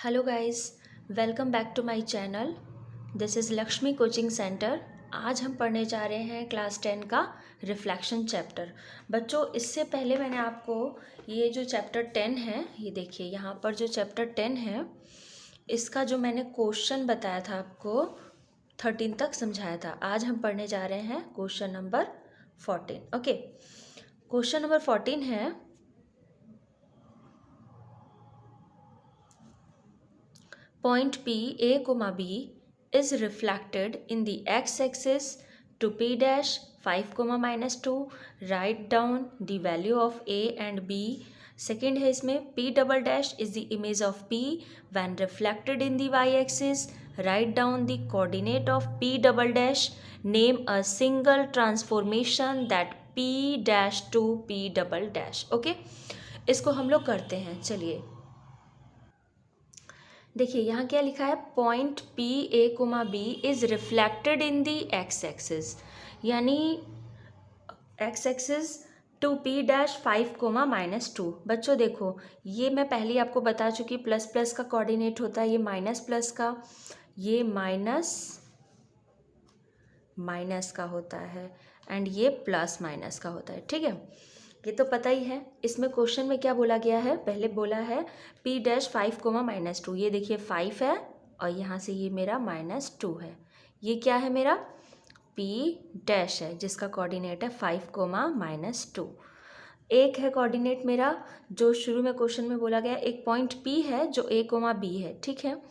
Hello guys, welcome back to my channel. This is Lakshmi coaching centre. आज हम पढ़ने जा रहे हैं क्लास 10 का रिफ्लेक्शन चैप्टर। बच्चों, इससे पहले मैंने आपको ये जो चैप्टर 10 है, ये देखिए यहाँ पर जो चैप्टर 10 है, इसका जो मैंने क्वेश्चन बताया था आपको 13 तक समझाया था। आज हम पढ़ने जा रहे हैं question number 14। Okay, question number 14 है, point P, A, B is reflected in the x-axis to P dash 5, -2. Write down the value of A and B. Second है इसमें P double dash is the image of P when reflected in the y-axis. Write down the coordinate of P double dash. Name a single transformation that P dash to P double dash. Okay, इसको हम लोग करते हैं। चलिए देखिए यहाँ क्या लिखा है, point P a comma b is reflected in the x axis, यानी x axis to P dash 5, -2। बच्चों देखो, ये मैं पहले आपको बता चुकी, प्लस प्लस का कोऑर्डिनेट होता है, ये माइनस प्लस का, ये माइनस माइनस का होता है, एंड ये प्लस माइनस का होता है। ठीक है, ये तो पता ही है। इसमें क्वेश्चन में क्या बोला गया है, पहले बोला है P डैश 5, -2। ये देखिए 5 है और यहाँ से ये मेरा -2 है। ये क्या है, मेरा P डैश है जिसका कोऑर्डिनेट है 5, -2। एक है कोऑर्डिनेट मेरा जो शुरू में क्वेश्चन में बोला गया, एक पॉइंट P है जो A, B है। ठीक है,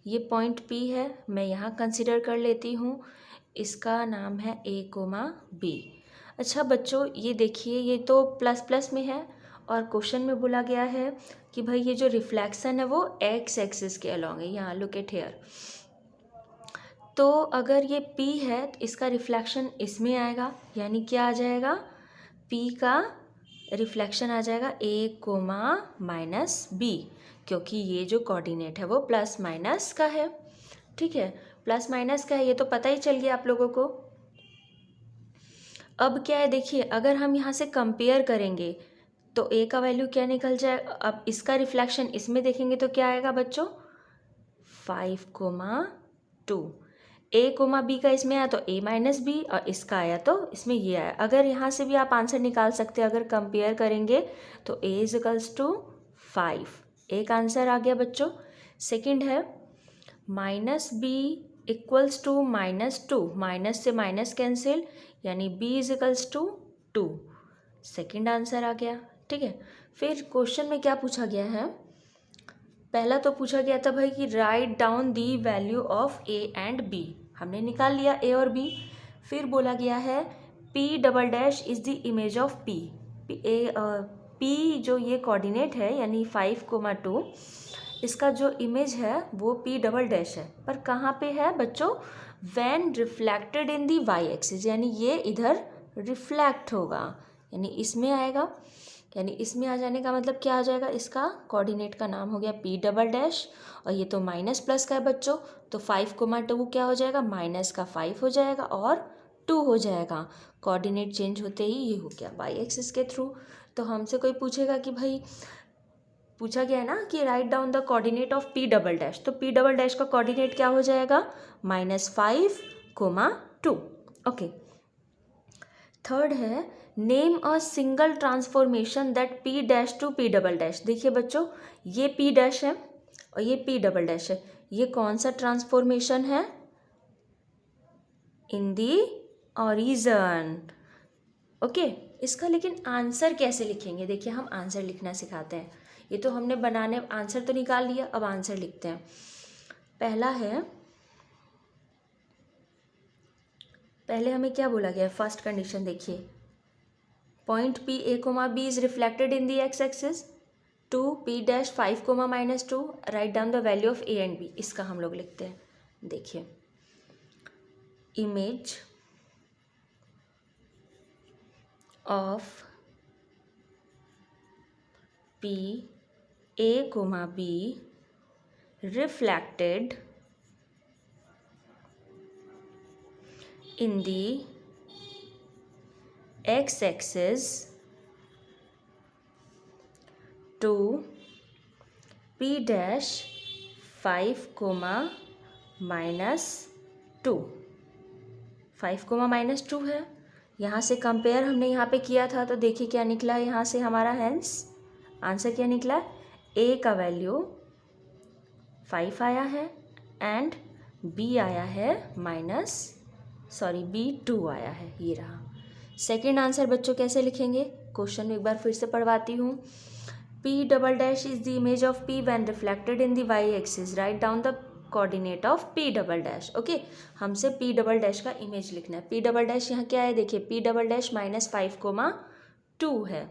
ये पॉइंट P है, मैं यहाँ कंसिडर कर लेती हूँ, इसका नाम है A, B। अच्छा बच्चों, ये देखिए ये तो प्लस प्लस में है और क्वेश्चन में बोला गया है कि भाई ये जो रिफ्लेक्शन है वो एक्स एक्सिस के अलॉन्ग है। यहाँ लुक एट हेयर, तो अगर ये P है तो इसका रिफ्लेक्शन इसमें आएगा, यानी क्या आ जाएगा, P का रिफ्लेक्शन आ जाएगा A, -B, क्योंकि ये जो कोऑर्डिनेट है वो प्लस माइनस का है। ठीक है, प्लस माइनस का है, ये तो पता ही चल गया आप लोगों को। अब क्या है, देखिए अगर हम यहाँ से कंपेयर करेंगे तो A का वैल्यू क्या निकल जाए, अब इसका रिफ्लेक्शन इसमें देखेंगे तो क्या आएगा बच्चों, 5, 2। A, B का इसमें आया तो A -B, और इसका आया तो इसमें ये आया। अगर यहाँ से भी आप आंसर निकाल सकते हैं, अगर कंपेयर करेंगे तो A = 5, एक आंसर आ गया बच्चों। सेकंड है -B = -2, माइनस से माइनस कैंसिल, यानी B = 2, सेकंड आंसर आ गया। ठीक है, फिर क्वेश्चन में क्या पूछा गया है, पहला तो पूछा गया था भाई कि write down the value of A and B, हमने निकाल लिया A और B। फिर बोला गया है P double dash is the image of P, P जो ये कोऑर्डिनेट है यानी 5, 2, इसका जो इमेज है वो P डबल डैश है, पर कहाँ पे है बच्चों, when reflected in the y axis, यानी ये इधर रिफ्लेक्ट होगा, यानी इसमें आएगा, यानी इसमें आ जाने का मतलब क्या आ जाएगा, इसका कोऑर्डिनेट का नाम हो गया P डबल डैश, और ये तो माइनस प्लस का है बच्चों, तो 5, 2 क्या हो जाएगा, -5 हो जाएगा और 2 हो जाएगा। कोऑर्डिनेट चेंज होते ही ये हो गया वाई एक्सिस के थ्रू। तो हमसे कोई पूछेगा कि भाई, पूछा गया है ना कि write down the coordinate of P double dash, तो P डबल डैश का कोऑर्डिनेट क्या हो जाएगा, -5, 2। ओके, थर्ड है name a single transformation that P dash to P double dash. देखिए बच्चों, ये P डैश है और ये P डबल डैश है, ये कौन सा ट्रांसफॉर्मेशन है, इन दी ऑरिजन। ओके, इसका लेकिन आंसर कैसे लिखेंगे, देखिए हम आंसर लिखना सिखाते हैं। ये तो हमने बनाने आंसर तो निकाल लिया, अब आंसर लिखते हैं। पहला है, पहले हमें क्या बोला गया, फर्स्ट कंडीशन देखिए, point P, A, B is reflected in the x axis to P dash 5, -2। Write down the value of A and B, इसका हम लोग लिखते हैं। देखिए, image of P, A, B reflected in the x-axis to P dash 5 comma minus 2, 5 comma minus 2 है। यहाँ से compare हमने यहाँ पे किया था तो देखिए क्या निकला यहाँ से हमारा, हेंस आंसर क्या निकला, ए का वैल्यू 5 आया है एंड बी आया है बी 2 आया है, ये रहा। सेकंड आंसर बच्चों कैसे लिखेंगे, क्वेश्चन में एक बार फिर से पढ़वाती हूँ। P double dash is the image of P when reflected in the y axis, right down the coordinate of P double dash. Okay, हमसे P डबल डैश का इमेज लिखना है। P डबल डैश यहाँ क्या है, देखिए P डबल डैश -5 कोमा 2 है,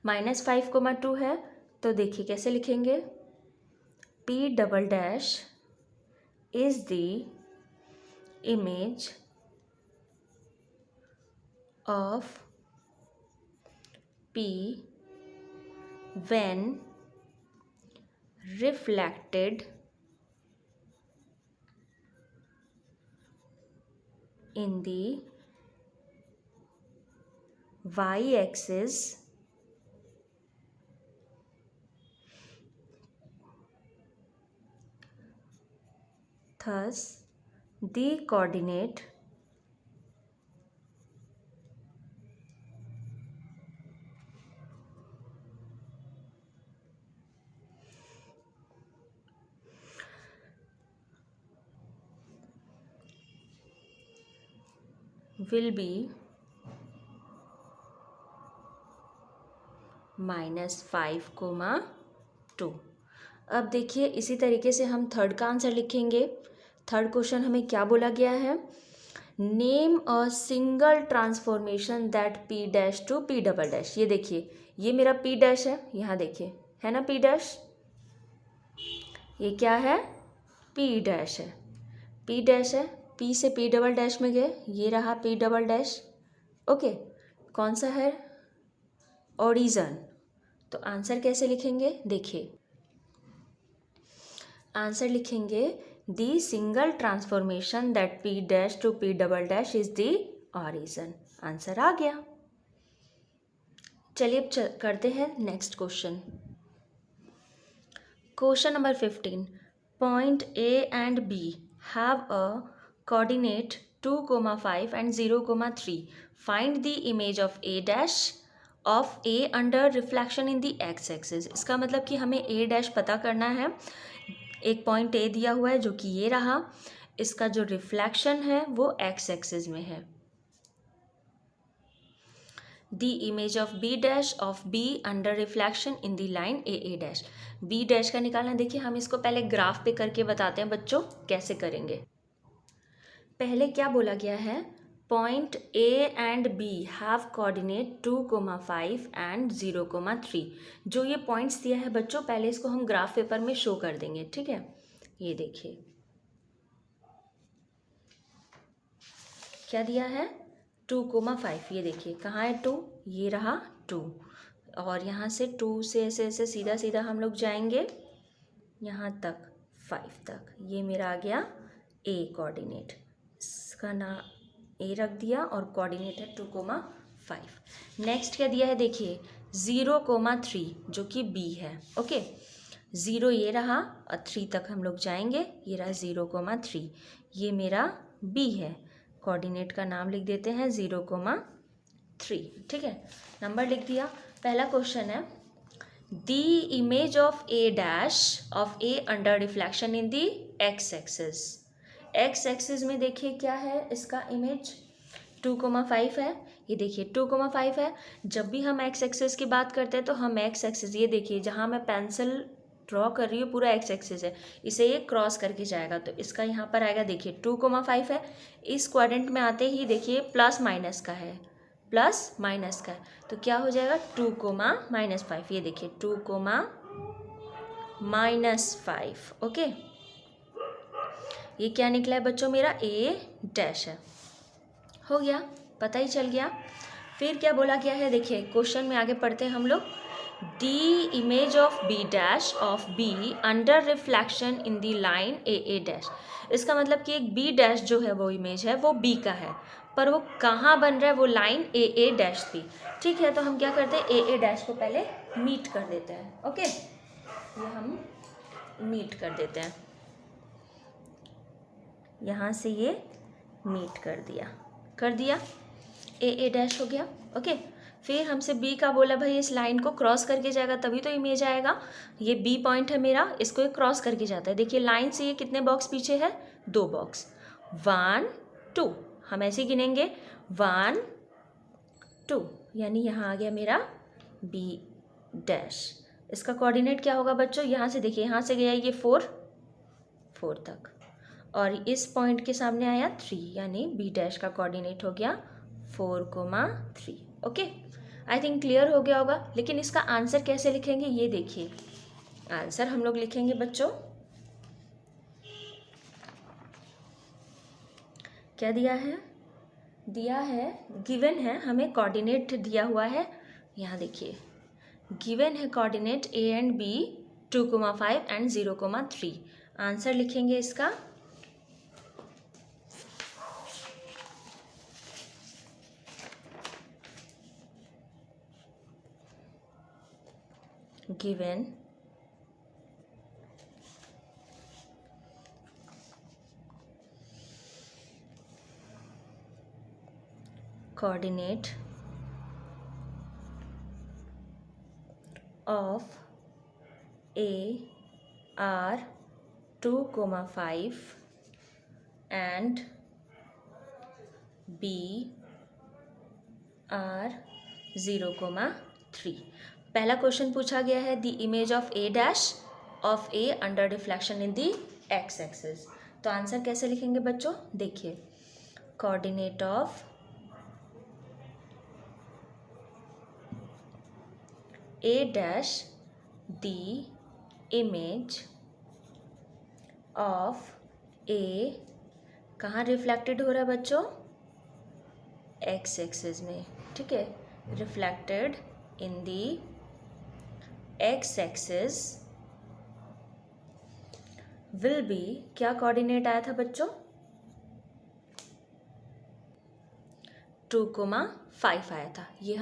-5 comma 2 है, तो देखिए कैसे लिखेंगे, P double dash is the image of P when reflected in the y-axis thus the coordinate will be -5 comma 2। अब देखिए इसी तरीके से हम थर्ड का आंसर लिखेंगे। थर्ड क्वेश्चन हमें क्या बोला गया है, name a single transformation that P dash to P double dash. ये देखिए ये मेरा P डैश है, यहाँ देखिए है ना P डैश, ये क्या है P डैश है, P डैश है, P से P डबल डैश में गए, ये रहा P डबल डैश। ओके, कौन सा है, ओरिजिन। तो आंसर कैसे लिखेंगे, देखिए आंसर लिखेंगे the single transformation that P dash to P double dash is the origin. Answer आ गया। चलिए अब करते हैं next question. Question number 15, point A and B have a coordinate 2,5 and 0,3. Find the image of A dash of A under reflection in the x axis. इसका मतलब कि हमें A dash पता करना है। एक पॉइंट A दिया हुआ है जो कि ये रहा, इसका जो रिफ्लेक्शन है वो x एक्सिस में है। The image of B dash of B under reflection in the line A dash. B dash का निकालना, देखिए हम इसको पहले ग्राफ पे करके बताते हैं बच्चों कैसे करेंगे। पहले क्या बोला गया है, point A and B have coordinate 2,5 and 0,3। जो ये पॉइंट्स दिया है बच्चों, पहले इसको हम ग्राफ पेपर में शो कर देंगे, ठीक है। ये देखिए क्या दिया है, 2,5, ये देखिए कहाँ है 2, ये रहा 2, और यहाँ से 2 से ऐसे ऐसे सीधा सीधा हम लोग जाएंगे यहाँ तक 5 तक, ये मेरा आ गया A कोऑर्डिनेट, इसका नाम A रख दिया और कोऑर्डिनेट है 2,5। नेक्स्ट क्या दिया है, देखिए 0,3 जो कि B है। ओके, 0 ये रहा और 3 तक हम लोग जाएंगे, ये रहा 0,3, ये मेरा B है। कोऑर्डिनेट का नाम लिख देते हैं 0,3, ठीक है। नंबर लिख दिया। पहला क्वेश्चन है, the image of A dash of A under reflection in the x axis. x axis में देखिए क्या है, इसका इमेज 2,5 है, ये देखिए 2,5 है। जब भी हम x एक्सिस की बात करते हैं तो हम x एक्सिस, ये देखिए जहाँ मैं पेंसिल ड्रॉ कर रही हूँ पूरा x एक्सिस है, इसे ये क्रॉस करके जाएगा तो इसका यहाँ पर आएगा, देखिए 2,5 है। इस क्वाड्रेंट में आते ही देखिए प्लस माइनस का है, प्लस माइनस का है, तो क्या हो जाएगा 2,-5। ये देखिए 2,-5। ओके, ये क्या निकला है बच्चों, मेरा A डैश है। हो गया, पता ही चल गया। फिर क्या बोला गया है, देखिए क्वेश्चन में आगे पढ़ते हैं हम लोग। दी image of B dash of B under reflection in the line A dash. इसका मतलब कि एक B डैश जो है वो इमेज है वो B का है, पर वो कहाँ बन रहा है, वो लाइन A डैश थी, ठीक है। तो हम क्या करते हैं, A डैश को पहले मीट कर देते हैं। ओके, ये हम मीट कर देते हैं, यहाँ से ये मीट कर दिया ए डैश हो गया। ओके, फिर हमसे बी का बोला भाई इस लाइन को क्रॉस करके जाएगा तभी तो इमेज आएगा। ये बी पॉइंट है मेरा, इसको ये क्रॉस करके जाता है। देखिए लाइन से ये कितने बॉक्स पीछे है, 2 बॉक्स, 1 2, हम ऐसे ही गिनेंगे 1 2, यानी यहाँ आ गया मेरा बी डैश। इसका कोऑर्डिनेट क्या होगा बच्चों, यहाँ से देखिए, यहाँ से गया ये 4 तक और इस पॉइंट के सामने आया 3, यानी बी डैश का कोऑर्डिनेट हो गया 4,3। ओके, आई थिंक क्लियर हो गया होगा। लेकिन इसका आंसर कैसे लिखेंगे ये देखिए। आंसर हम लोग लिखेंगे बच्चों, क्या दिया है, गिवन है हमें कोऑर्डिनेट दिया हुआ है। यहाँ देखिए गिवन है coordinate A and B 2,5 and 0,3। Answer लिखेंगे इसका given coordinate of A are 2,5 and B are 0,3। पहला क्वेश्चन पूछा गया है the image of A dash of A under deflection in the x axis. तो आंसर कैसे लिखेंगे बच्चों, देखिए coordinate of A dash the image of A कहाँ रिफ्लेक्टेड हो रहा है बच्चों, एक्स एक्सिस में, ठीक है, reflected in the x axis will be, क्या कोऑर्डिनेट आया था बच्चों, 2,5 आया था। ये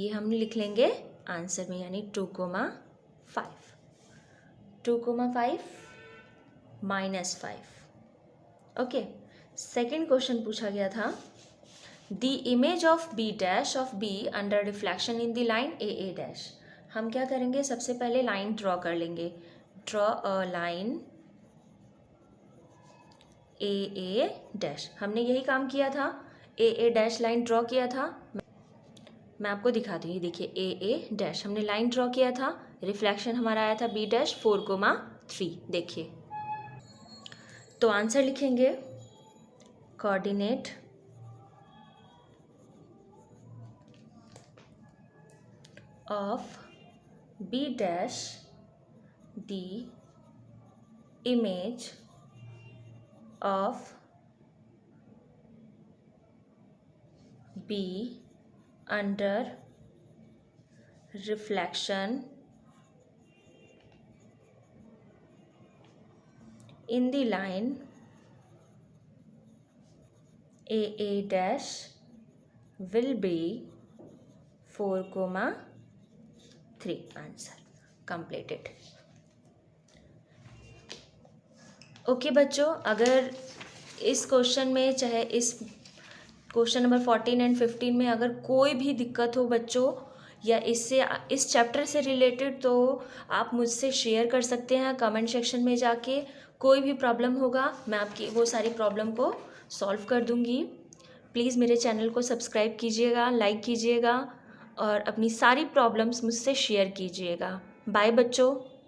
हम लिख लेंगे आंसर में, यानी 2,5 -5। ओके, सेकेंड क्वेश्चन पूछा गया था the image of B dash of B under reflection in the line A dash. हम क्या करेंगे, सबसे पहले लाइन ड्रॉ कर लेंगे, draw a line A dash. हमने यही काम किया था, ए डैश लाइन ड्रॉ किया था। मैं आपको दिखाती हूँ, ये देखिए ए डैश हमने लाइन ड्रॉ किया था, रिफ्लेक्शन हमारा आया था बी डैश 4,3। देखिए, तो आंसर लिखेंगे coordinate of B dash the image of B under reflection in the line A dash will be 4,3। Answer completed। Okay बच्चों, अगर इस क्वेश्चन में, चाहे इस क्वेश्चन नंबर 14 एंड 15 में अगर कोई भी दिक्कत हो बच्चों, या इस चैप्टर से रिलेटेड, तो आप मुझसे शेयर कर सकते हैं कमेंट सेक्शन में जाके। कोई भी प्रॉब्लम होगा मैं आपकी वो सारी प्रॉब्लम को सॉल्व कर दूंगी। प्लीज़ मेरे चैनल को सब्सक्राइब कीजिएगा, लाइक कीजिएगा और अपनी सारी प्रॉब्लम्स मुझसे शेयर कीजिएगा। बाय बच्चों।